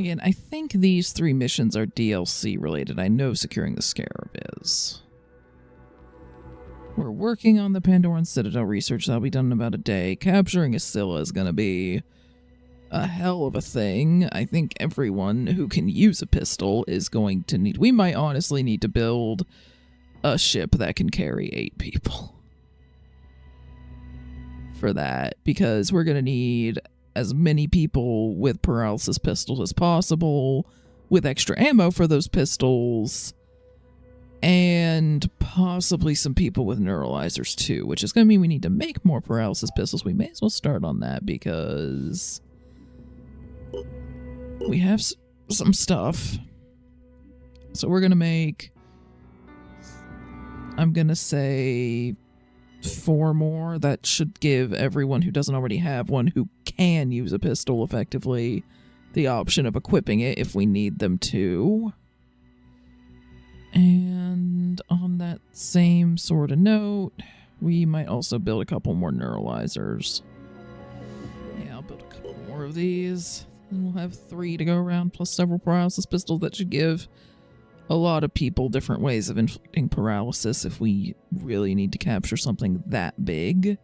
Again, I think these 3 missions are DLC related. I know securing the Scarab is. We're working on the Pandoran Citadel research. That'll be done in about a day. Capturing Ascilla is going to be a hell of a thing. I think everyone who can use a pistol is going to need... We might honestly need to build a ship that can carry 8 people for that, because we're going to need as many people with paralysis pistols as possible, with extra ammo for those pistols, and possibly some people with neuralizers too, which is going to mean we need to make more paralysis pistols. We may as well start on that because we have some stuff. So we're going to make, I'm going to say 4 more. That should give everyone who doesn't already have one who can use a pistol effectively the option of equipping it if we need them to. And on that same sort of note, we might also build a couple more neuralizers. Yeah, I'll build a couple more of these. And we'll have 3 to go around, plus several paralysis pistols. That should give a lot of people different ways of inflicting paralysis if we really need to capture something that big.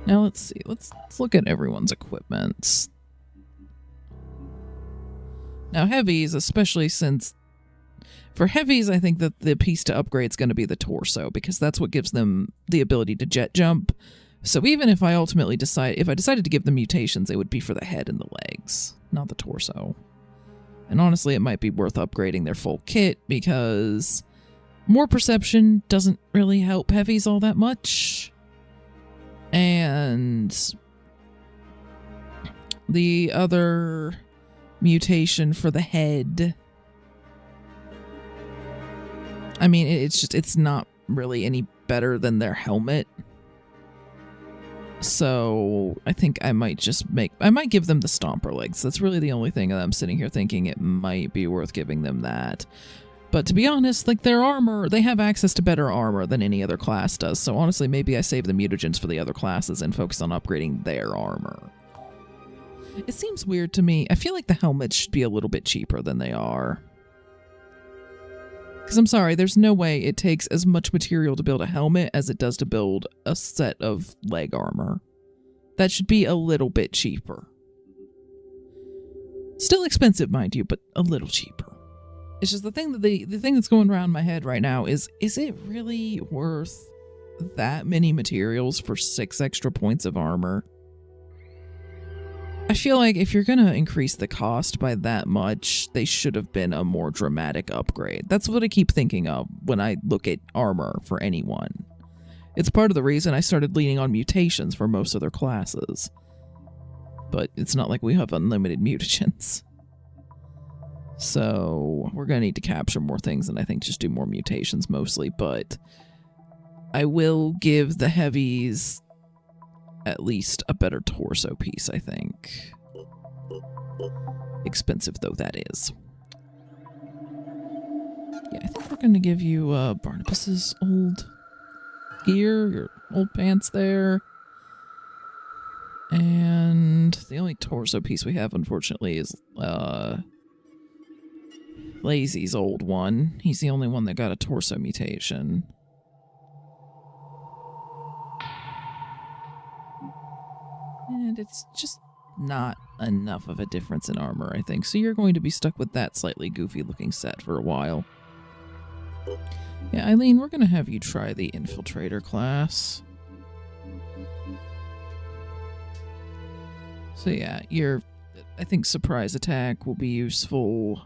Now let's see, let's look at everyone's equipment. Now heavies, especially since, for heavies I think that the piece to upgrade is going to be the torso, because that's what gives them the ability to jet jump. So even if I ultimately decided to give them mutations, it would be for the head and the legs, not the torso. And honestly, it might be worth upgrading their full kit, because more perception doesn't really help heavies all that much. And the other mutation for the head, I mean, it's not really any better than their helmet. So I think I might give them the stomper legs. That's really the only thing that I'm sitting here thinking it might be worth giving them that. But to be honest, like, their armor, they have access to better armor than any other class does. So honestly, maybe I save the mutagens for the other classes and focus on upgrading their armor. It seems weird to me. I feel like the helmets should be a little bit cheaper than they are. Because I'm sorry, there's no way it takes as much material to build a helmet as it does to build a set of leg armor. That should be a little bit cheaper. Still expensive, mind you, but a little cheaper. It's just the thing that the thing that's going around my head right now is it really worth that many materials for 6 extra points of armor? I feel like if you're gonna increase the cost by that much, they should have been a more dramatic upgrade. That's what I keep thinking of when I look at armor for anyone. It's part of the reason I started leaning on mutations for most of their classes. But it's not like we have unlimited mutagens. So we're going to need to capture more things and I think just do more mutations mostly, but I will give the heavies at least a better torso piece, I think. Expensive though that is. Yeah, I think we're going to give you Barnabas's old gear, your old pants there. And the only torso piece we have, unfortunately, is Lazy's old one. He's the only one that got a torso mutation. And it's just not enough of a difference in armor, I think. So you're going to be stuck with that slightly goofy looking set for a while. Yeah, Eileen, we're going to have you try the Infiltrator class. So yeah, I think surprise attack will be useful.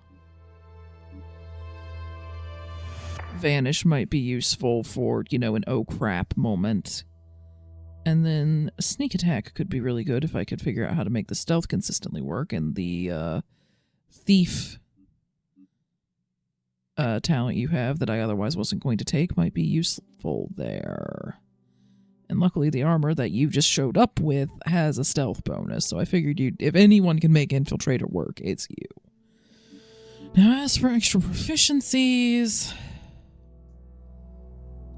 Vanish might be useful for, you know, an oh crap moment. And then a sneak attack could be really good if I could figure out how to make the stealth consistently work, and the thief talent you have that I otherwise wasn't going to take might be useful there. And luckily the armor that you just showed up with has a stealth bonus, so I figured if anyone can make Infiltrator work, it's you. Now as for extra proficiencies,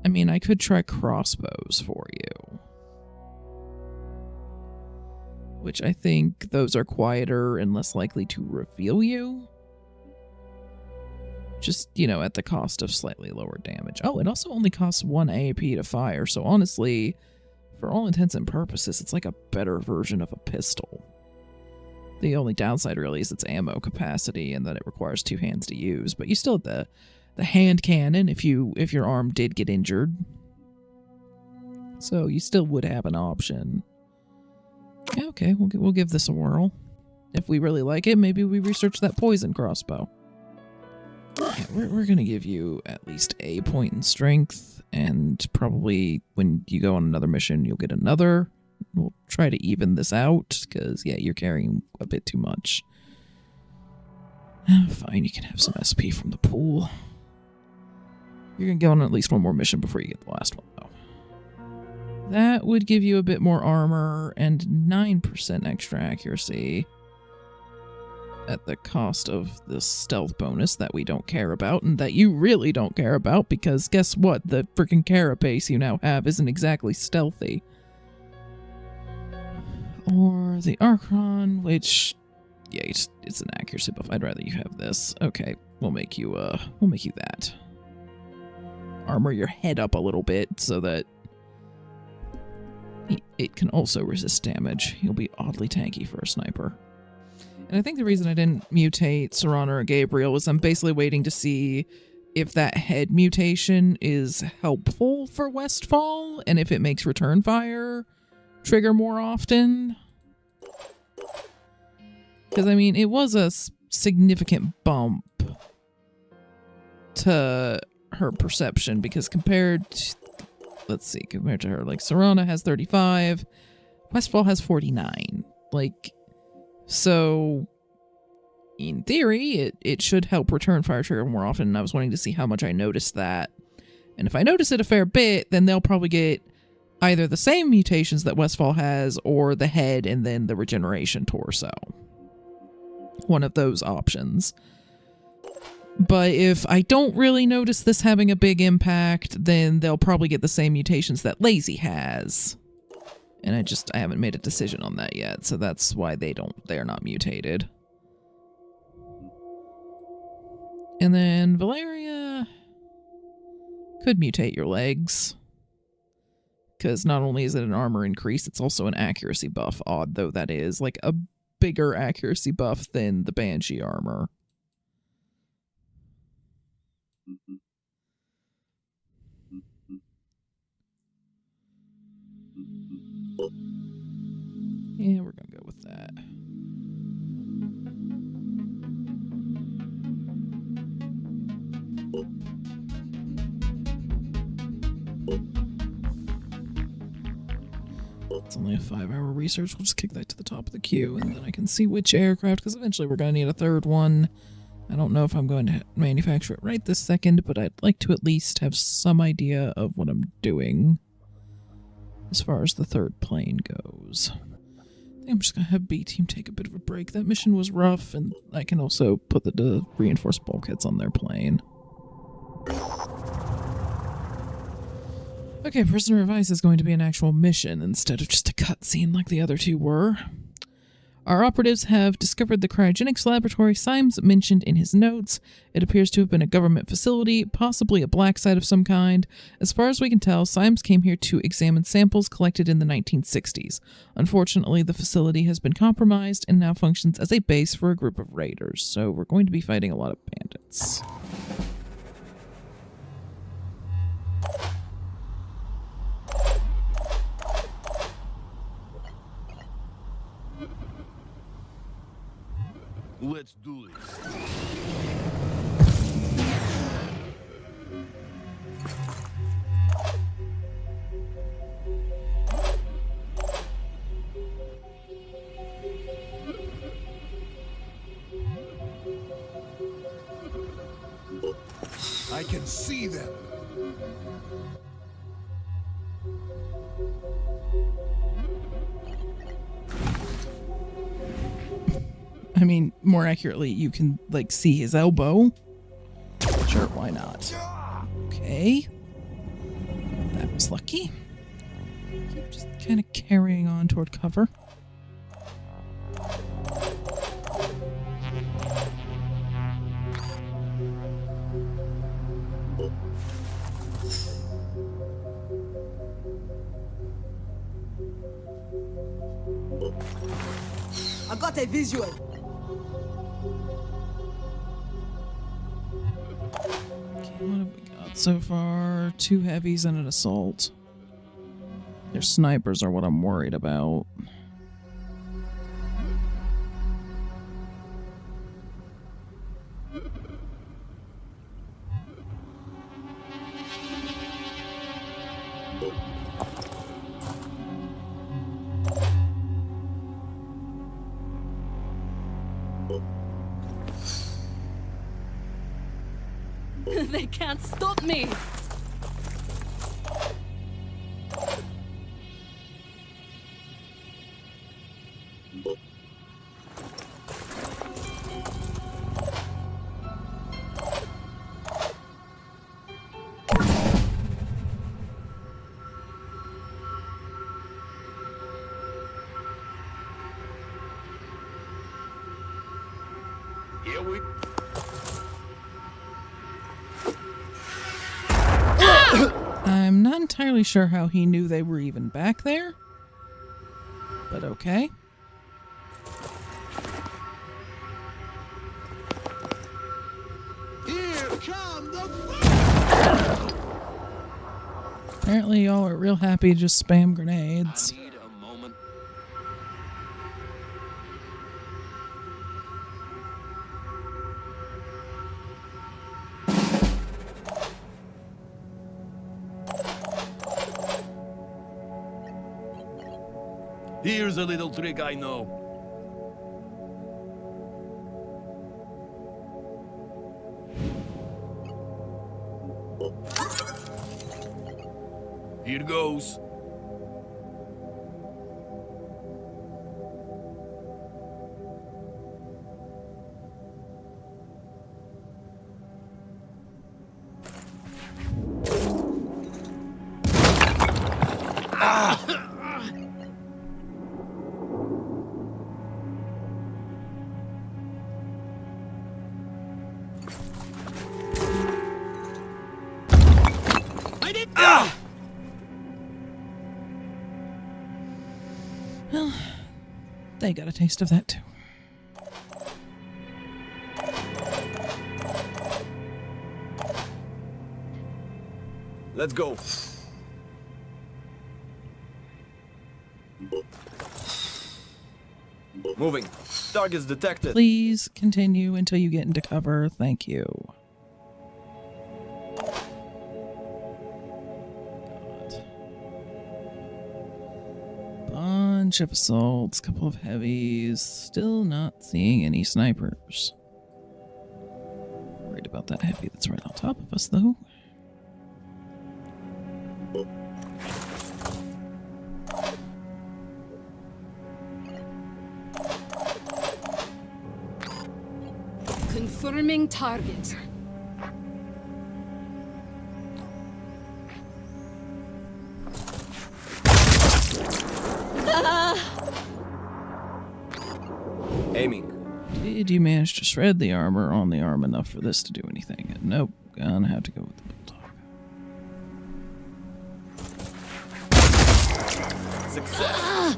I mean, I could try crossbows for you. which I think those are quieter and less likely to reveal you. Just, you know, at the cost of slightly lower damage. Oh, it also only costs 1 AAP to fire, so honestly, for all intents and purposes, it's like a better version of a pistol. The only downside really is its ammo capacity and that it requires 2 hands to use, but you still have the hand cannon if your arm did get injured. So you still would have an option. Yeah, okay, we'll give this a whirl. If we really like it, maybe we research that poison crossbow. Yeah, we're going to give you at least a point in strength, and probably when you go on another mission, you'll get another. We'll try to even this out, because, yeah, you're carrying a bit too much. Fine, you can have some SP from the pool. You're going to go on at least one more mission before you get the last one, though. That would give you a bit more armor and 9% extra accuracy at the cost of the stealth bonus that we don't care about and that you really don't care about, because guess what? The freaking carapace you now have isn't exactly stealthy. Or the Archon, which, yeah, it's an accuracy buff. I'd rather you have this. Okay, we'll make you that. Armor your head up a little bit so that it can also resist damage. You'll be oddly tanky for a sniper. And I think the reason I didn't mutate Serana or Gabriel was I'm basically waiting to see if that head mutation is helpful for Westfall and if it makes return fire trigger more often. Because, I mean, it was a significant bump to her perception, because compared to, let's see, compared to her, like, Serana has 35, Westfall has 49. Like, so, in theory, it should help return fire trigger more often, and I was wanting to see how much I noticed that. And if I notice it a fair bit, then they'll probably get either the same mutations that Westfall has, or the head and then the regeneration torso. One of those options. But if I don't really notice this having a big impact, then they'll probably get the same mutations that Lazy has. And I haven't made a decision on that yet, so that's why they're not mutated. And then Valeria could mutate your legs, because not only is it an armor increase, it's also an accuracy buff, odd though that is, like a bigger accuracy buff than the Banshee armor. Yeah, we're gonna go with that. It's only a 5-hour research. We'll just kick that to the top of the queue, and then I can see which aircraft, because eventually we're going to need a third one. I don't know if I'm going to manufacture it right this second, but I'd like to at least have some idea of what I'm doing as far as the third plane goes. I think I'm just going to have B-Team take a bit of a break. That mission was rough, and I can also put the reinforced bulkheads on their plane. Okay, Prisoner of Ice is going to be an actual mission instead of just a cutscene like the other two were. Our operatives have discovered the cryogenics laboratory Symes mentioned in his notes. It appears to have been a government facility, possibly a black site of some kind. As far as we can tell, Symes came here to examine samples collected in the 1960s. Unfortunately, the facility has been compromised and now functions as a base for a group of raiders, so we're going to be fighting a lot of bandits. Let's do this. I can see them. I mean, more accurately, you can, like, see his elbow. Sure, why not? Okay. That was lucky. Keep just kind of carrying on toward cover. I got a visual. Okay, what have we got so far? 2 heavies and an assault. Their snipers are what I'm worried about. They can't stop me! Here we I'm not entirely sure how he knew they were even back there, but okay. Here come the Apparently y'all are real happy to just spam grenades. I need a moment. Here's a little trick I know. Here goes. I did. Well, they got a taste of that too. Let's go. Moving. Targets detected. Please continue until you get into cover. Thank you. Bunch of assaults, couple of heavies. Still not seeing any snipers. Worried about that heavy that's right on top of us, though. Confirming target. Aiming. Did you manage to shred the armor on the arm enough for this to do anything? Nope. Gonna have to go with the bulldog. Success.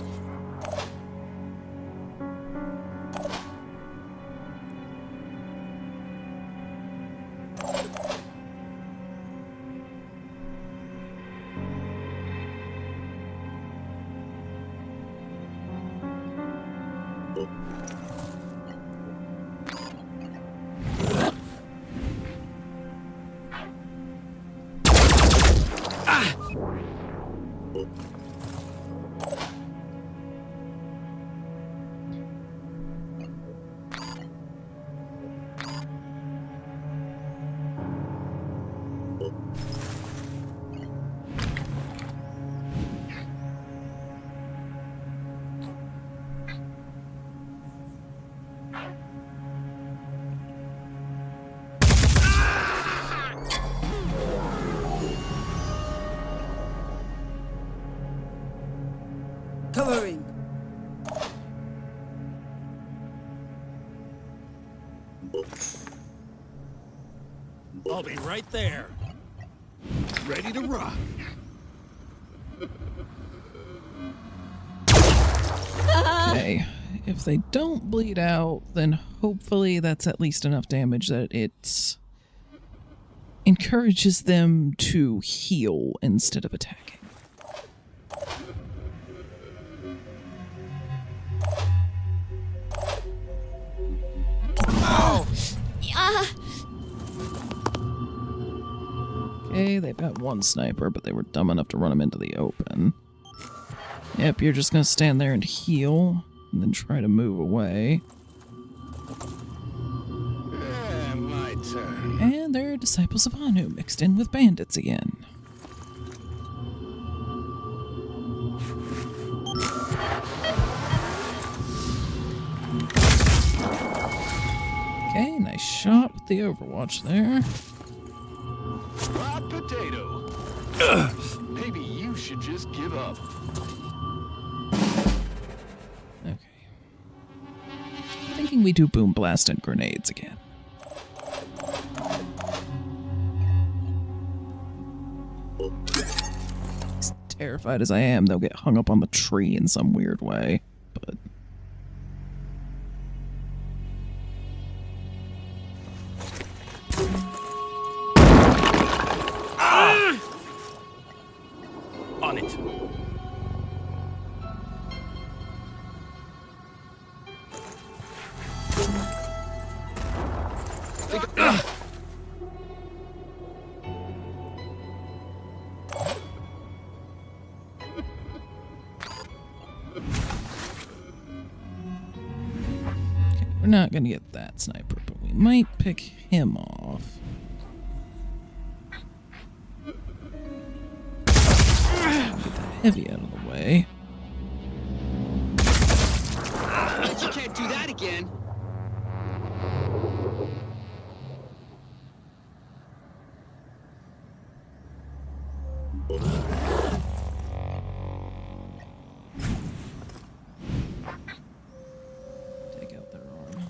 Covering. I'll be right there. Ready to rock. Okay, if they don't bleed out, then hopefully that's at least enough damage that it encourages them to heal instead of attacking. Okay, they've got one sniper, but they were dumb enough to run him into the open. Yep, you're just gonna stand there and heal, and then try to move away. My turn. And they're disciples of Anu mixed in with bandits again. Okay, nice shot with the Overwatch there. Hot potato. Maybe you should just give up. Okay. Thinking we do boom blast and grenades again. As terrified as I am, they'll get hung up on the tree in some weird way, but... On it. We're not gonna get that sniper, but we might pick him off. Get that heavy out of the way. Bet you can't do that again. Take out their arm.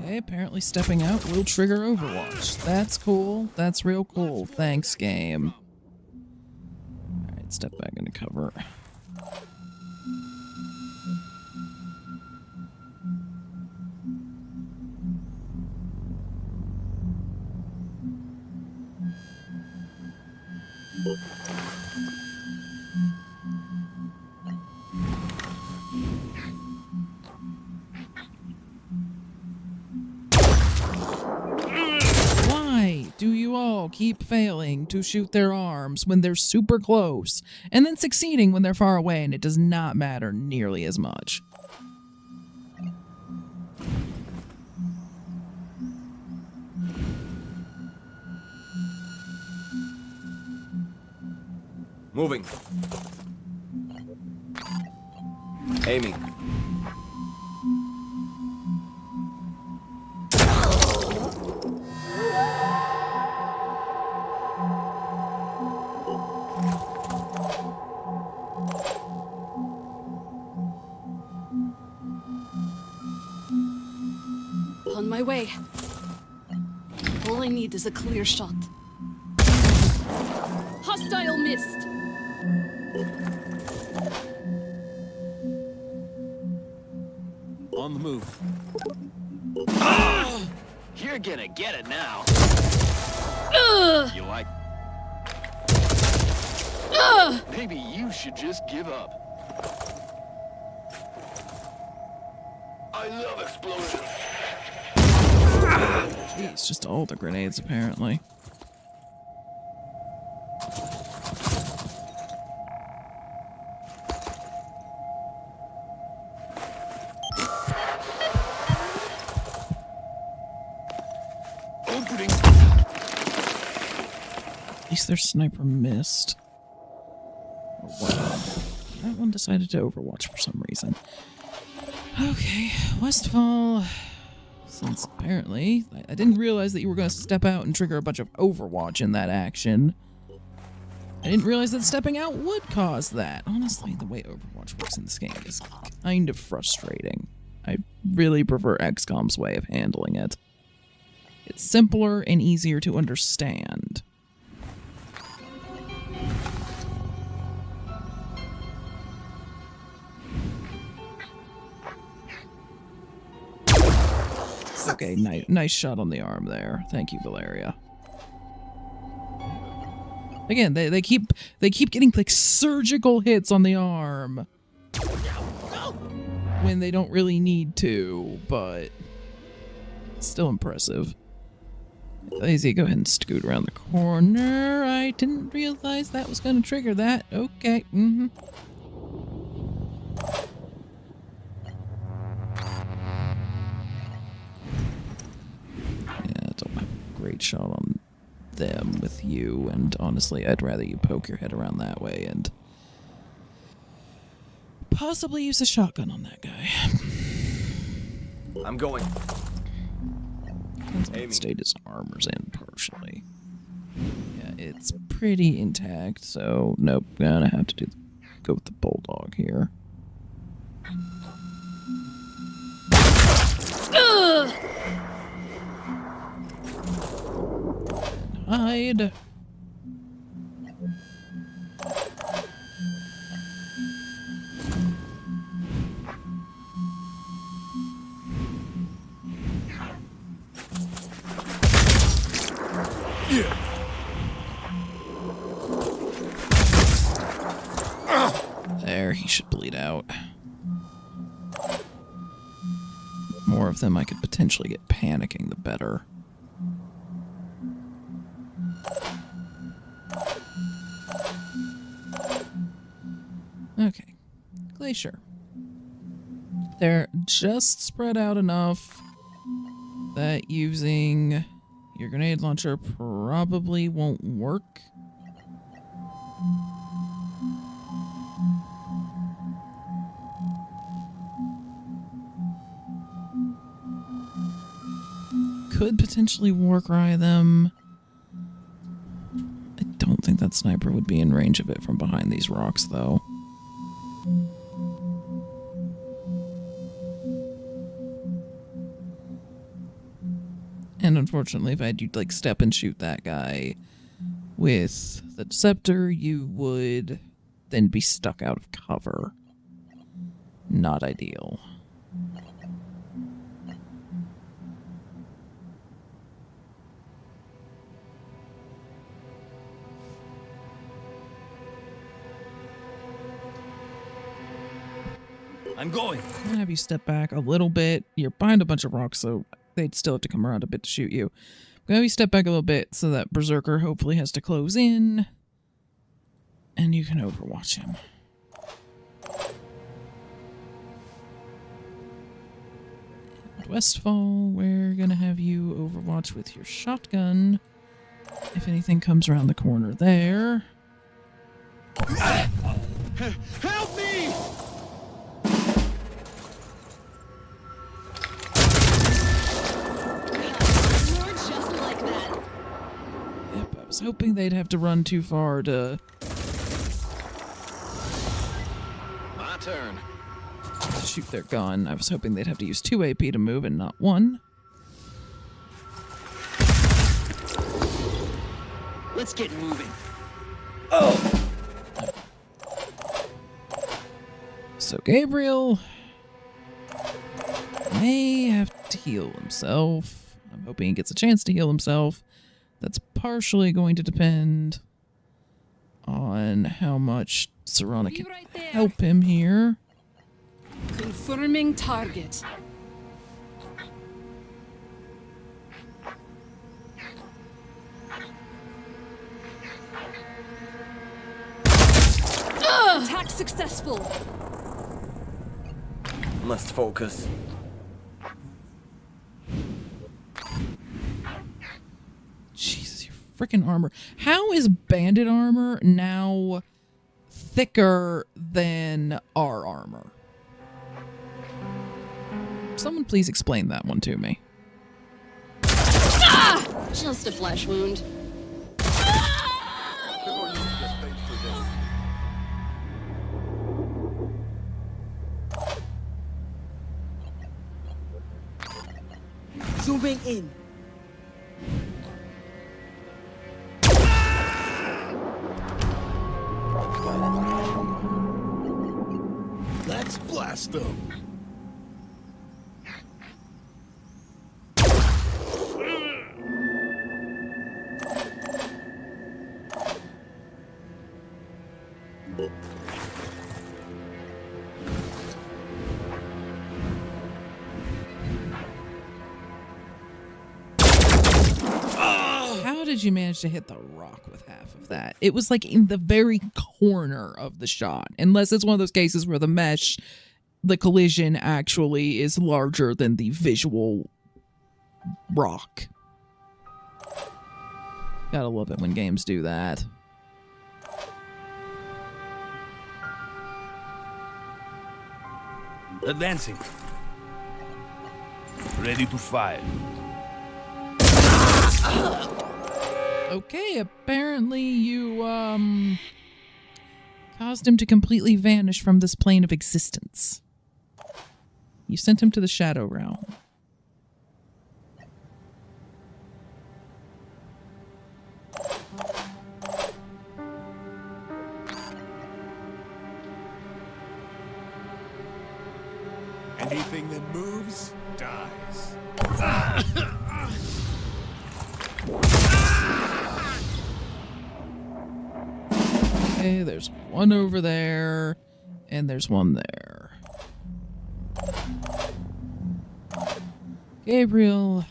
Okay, apparently stepping out will trigger Overwatch. That's cool. That's real cool. Thanks, game. Alright, step back into cover. Why do you all keep failing to shoot their arms when they're super close, and then succeeding when they're far away and it does not matter nearly as much? Moving. Aiming. On my way. All I need is a clear shot. Hostile missed. On the move. You're gonna get it now. You like? Maybe you should just give up. I love explosions. Jeez, just all the grenades apparently. Opening. At least their sniper missed. Or what? That one decided to Overwatch for some reason. Okay, Westfall. Since apparently, I didn't realize that you were going to step out and trigger a bunch of Overwatch in that action. I didn't realize that stepping out would cause that. Honestly, the way Overwatch works in this game is kind of frustrating. I really prefer XCOM's way of handling it. It's simpler and easier to understand. Okay, nice shot on the arm there. Thank you, Valeria. Again, they keep getting like surgical hits on the arm when they don't really need to, but it's still impressive. Lazy, go ahead and scoot around the corner. I didn't realize that was going to trigger that. Okay. Yeah, don't have a great shot on them with you, and honestly, I'd rather you poke your head around that way and possibly use a shotgun on that guy. I'm going. Depends on what state his armor's in partially. Yeah, it's pretty intact, so nope, gonna have to go with the bulldog here. Hide. There, he should bleed out. More of them I could potentially get panicking, the better. Okay. Glacier. They're just spread out enough that using your grenade launcher probably won't work. Could potentially Warcry them. I don't think that sniper would be in range of it from behind these rocks, though. And unfortunately, if I had you like step and shoot that guy with the Deceptor, you would then be stuck out of cover. Not ideal. I'm going. I'm gonna have you step back a little bit. You're behind a bunch of rocks, so they'd still have to come around a bit to shoot you. I'm gonna have you step back a little bit so that Berserker hopefully has to close in, and you can overwatch him. And Westfall, we're gonna have you overwatch with your shotgun. If anything comes around the corner there. Help me! I was hoping they'd have to run too far to My turn. shoot their gun. I was hoping they'd have to use 2 AP to move and not 1. Let's get moving. So Gabriel may have to heal himself. I'm hoping he gets a chance to heal himself. That's partially going to depend on how much Serana can right there. help him here. Confirming target. Attack successful. Must focus. Jesus, your freaking armor. How is bandit armor now thicker than our armor? Someone please explain that one to me. Just a flesh wound. Zooming in. Let's blast them. How did you manage to hit the rock with half of that? It was like in the very corner of the shot. Unless it's one of those cases where the mesh, the collision actually is larger than the visual rock. Gotta love it when games do that. Advancing. Ready to fire. Okay, apparently you, caused him to completely vanish from this plane of existence. You sent him to the Shadow Realm. Anything that moves, dies. Okay, there's one over there, and there's one there. Gabriel,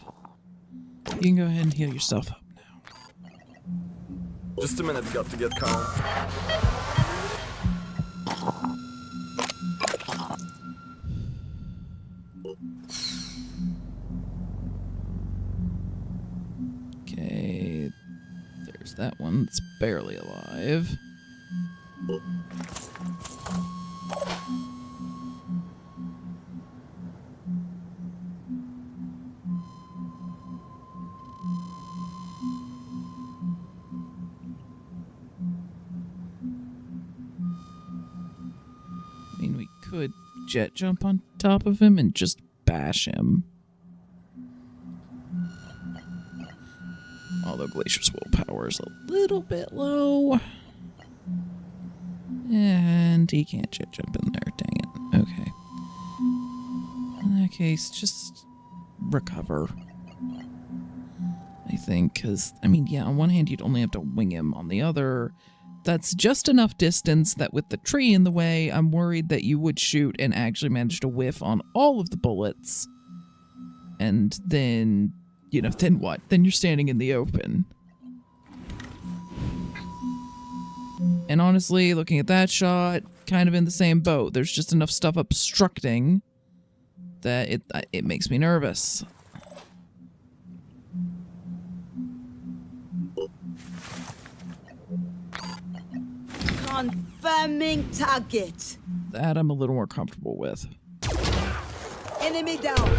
you can go ahead and heal yourself up now. Just a minute, got to get calm. Okay, there's that one that's barely alive. I mean, we could jet jump on top of him and just bash him. Although Glacier's willpower is a little bit low. And he can't jet jump in there, dang it. Okay. In that case, just recover. I think, because, I mean, yeah, on one hand, you'd only have to wing him. On the other, that's just enough distance that with the tree in the way, I'm worried that you would shoot and actually manage to whiff on all of the bullets. And then, you know, then what? Then you're standing in the open. And honestly, looking at that shot, kind of in the same boat. There's just enough stuff obstructing that it makes me nervous. Confirming target. That I'm a little more comfortable with. Enemy down.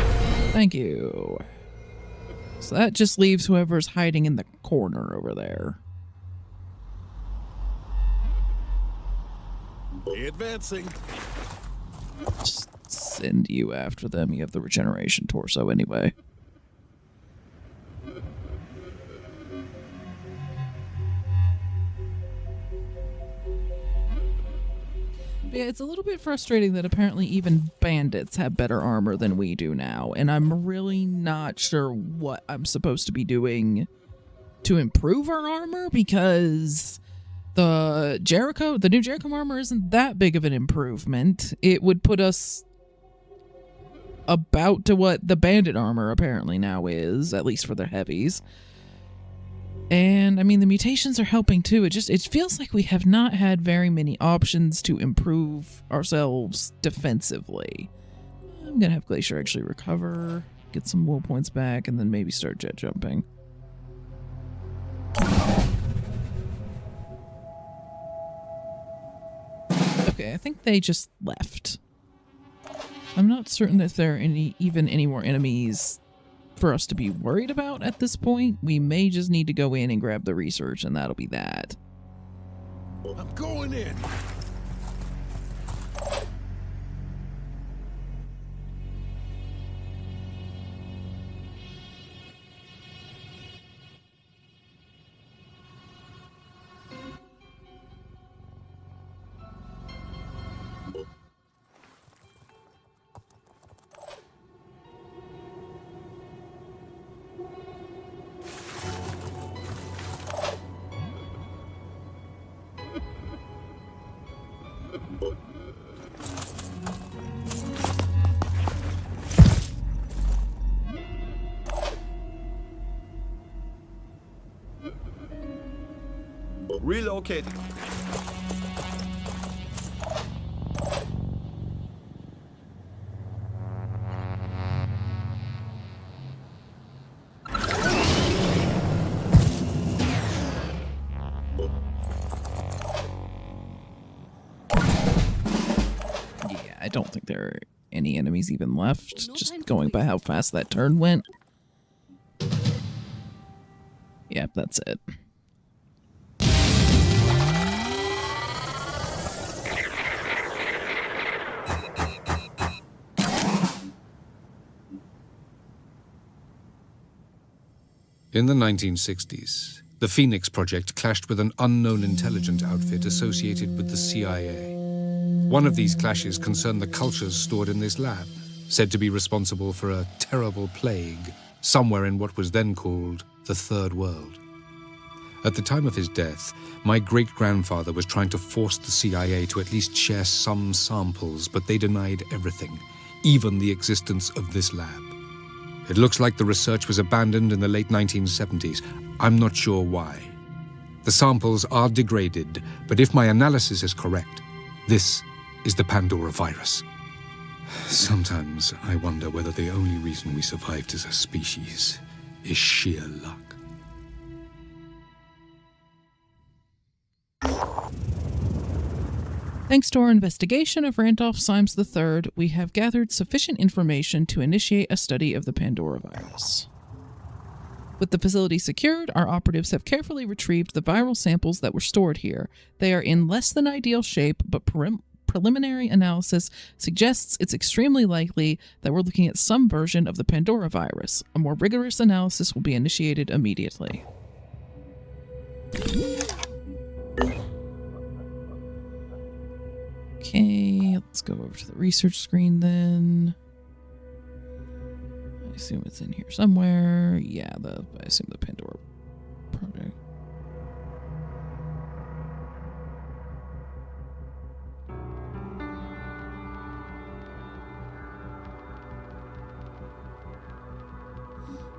Thank you. So that just leaves whoever's hiding in the corner over there. Advancing. Just send you after them. You have the regeneration torso anyway. But yeah, it's a little bit frustrating that apparently even bandits have better armor than we do now, and I'm really not sure what I'm supposed to be doing to improve our armor, because the new Jericho armor isn't that big of an improvement. It would put us about to what the bandit armor apparently now is, at least for their heavies. And I mean, the mutations are helping too. It feels like we have not had very many options to improve ourselves defensively. I'm gonna have Glacier actually recover, get some will points back, and then maybe start jet jumping. Okay, I think they just left. I'm not certain that there are any more enemies for us to be worried about at this point. We may just need to go in and grab the research, and that'll be that. I'm going in. Relocating. Yeah, I don't think there are any enemies even left. Just going by how fast that turn went. Yep, that's it. In the 1960s, the Phoenix Project clashed with an unknown intelligence outfit associated with the CIA. One of these clashes concerned the cultures stored in this lab, said to be responsible for a terrible plague somewhere in what was then called the Third World. At the time of his death, my great-grandfather was trying to force the CIA to at least share some samples, but they denied everything, even the existence of this lab. It looks like the research was abandoned in the late 1970s. I'm not sure why. The samples are degraded, but if my analysis is correct, this is the Pandora virus. Sometimes I wonder whether the only reason we survived as a species is sheer luck. Thanks to our investigation of Randolph Symes III, we have gathered sufficient information to initiate a study of the Pandora virus. With the facility secured, our operatives have carefully retrieved the viral samples that were stored here. They are in less than ideal shape, but preliminary analysis suggests it's extremely likely that we're looking at some version of the Pandora virus. A more rigorous analysis will be initiated immediately. Okay, let's go over to the research screen then. I assume it's in here somewhere. Yeah, I assume the Pandora project.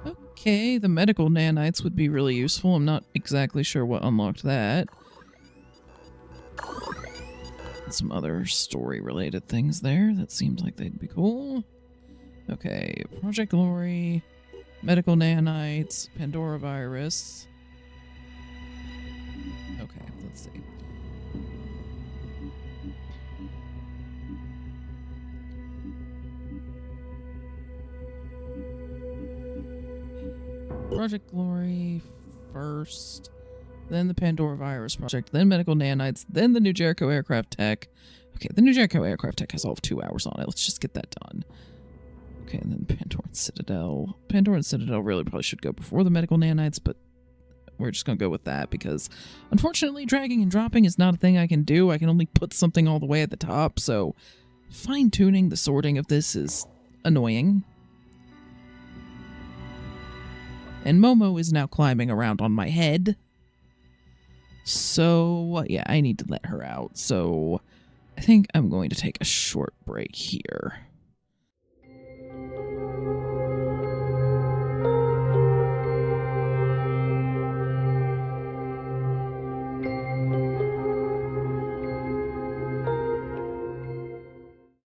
Okay, the medical nanites would be really useful. I'm not exactly sure what unlocked that. Some other story-related things there. That seems like they'd be cool. Okay, Project Glory, medical nanites, Pandora virus. Okay, let's see. Project Glory first, then the Pandora virus project, then medical nanites, then the New Jericho aircraft tech. Okay, the New Jericho aircraft tech has all of 2 hours on it. Let's just get that done. Okay, and then Pandora and Citadel. Pandora and Citadel really probably should go before the medical nanites, but we're just going to go with that because, unfortunately, dragging and dropping is not a thing I can do. I can only put something all the way at the top, so fine-tuning the sorting of this is annoying. And Momo is now climbing around on my head. So, yeah, I need to let her out. So, I think I'm going to take a short break here.